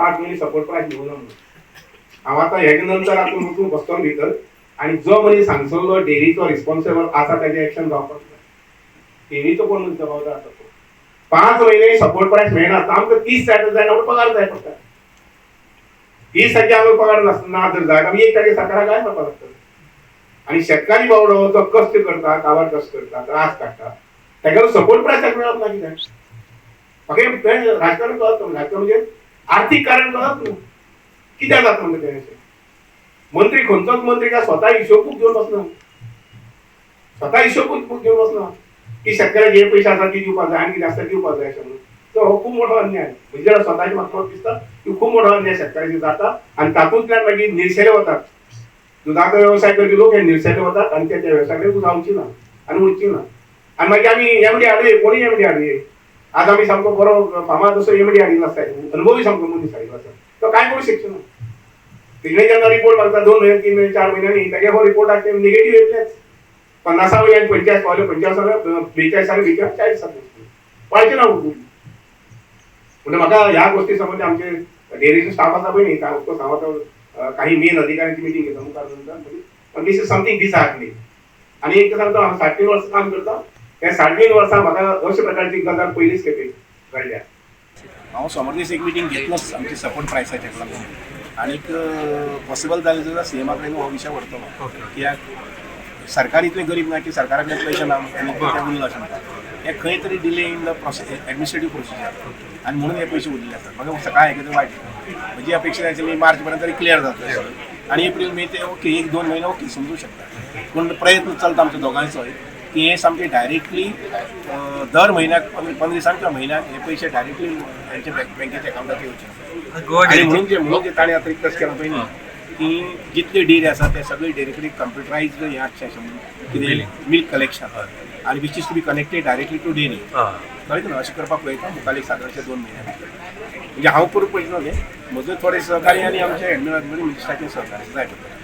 5 महिने support price घेऊन हांव आतां हेजे नंतर आतां वचून बसतो भितर आनी जो मनीस हांगसरलो डेरीचो रिस्पॉन्सिबल आसा ताजें एक्शन जावपाक जाय. डेरीचो कोण जबाबदार आसा तो 5 महिने सपोर्ट प्राइस मेळना आमकां 30 जाय आमकां पगार जाय पडटा. 30 आमकां पगार ना जर जाय आमी 1 सरकाराक काय करपाक लागतलें. आनी शेतकारी बावडो जो कश्ट करता काबार कश्ट करता त्रास काडटा ताका सपोर्ट प्राइसाक मेळप ना कित्याक म्हाका राजकारण कळत राजकारण म्हणजे आर्थीक कारण कळत न्हू कित्याक जाता म्हणजे तें अशें. मंत्री खंयचोच मंत्री काय स्वता हिशोब बूक घेवन बसना. स्वता हिशोब बूक घेवन बसना की शेतकऱ्याक जे पयशे आसा ती दिवपाक जाय आनी कितें आसता दिवपाक जाय अशें म्हणून. तो हो खूब मोठो अन्याय म्हणजे स्वताची म्हाका दिसता की खूब मोठो अन्याय शेतकऱ्याचेर जाता आनी तातूंतल्यान मागीर निरशेले वतात. दुधाचो वेवसाय करपी लोक हे निरशेले वतात आनी त्या वेवसायाक जावची ना आनी उरची ना. आनी मागीर आमी एमडी हाडुये कोणी एमडी हाडुये. आज आमी सामको बरो फामाद असो एमडी हाडिल्लो आसता अनुभवी सामको मनीस हाडिल्लो आसा तो काय करूं शकचो ना. तेणे जेन्ना रिपोर्ट मागता 2 म्हयने 3 म्हयने 4 म्हयन्यांनी तागे हो रिपोर्टाक नेगेटीव येतलेच. 50 वयल्यान 45 पावले 45 42 42 40 पावचे ना म्हणजे म्हाका ह्या गोष्टी संबंधी आमचे डेअरीचो स्टाफ आसा पळय न्ही ऑफकोर्स हांव आतां काही मेन अधिकाऱ्यांची मिटींग घेता मुखार पण दिस इज समथींग डिसहार्टनिंग. आनी एक सांगता हांव 3.5 वर्सां काम करता हे 3.5 वर्सां म्हाका अशे प्रकारची गजाल पयलीच खेपे घडल्या. हांव समोर दीस एक मिटींग घेतलोच आमची सपोर्ट प्रायसाचेर लागून आनीक पॉसिबल जालें जाल्यार सीएमा कडेन हो विशय व्हरतलो कित्याक सरकार इतले गरीब ना की सरकारा कडेन पयशे ना आनी ते उरला अशें म्हणटा. हे खंय तरी delay in the process administrative procedure आनी म्हणून हे पयशे उरलेले आसात. म्हाका सकाळ आयकता वायट म्हजी अपेक्षा आशिल्ली मार्च पर्यंत तरी क्लियर जातलें आनी एप्रील मे ते ओके 1-2 म्हयने ओके समजूं शकता. पूण प्रयत्न चलता आमचो दोगांयचोय की हे सामके डायरेक्टली दर म्हयन्याक 15 दिसांक किंवा म्हयन्याक हे पयशे डायरेक्टली हेंच्या बँकेच्या अकाउंटार येवचे. आनी म्हणून जे ताणें आतां रिक्वेस्ट केला पळय न्ही की जितले डेरी आसा ते सगळे डेरीकडे कंप्युटरायज्ड हे आसचें अशें म्हणून कितें मिल्क कलेक्शन आनी which is to be connected directly to dairy कळ्ळें न्हू अशें करपाक पळयता मुखाल्ले सादारणशे 2 म्हयन्या भितर. म्हणजे हांव करूंक पळयतलो न्ही म्हजो थोडे सहकार्य आनी आमचे मिनिस्टराचें सहकार्य जाय पडटलें.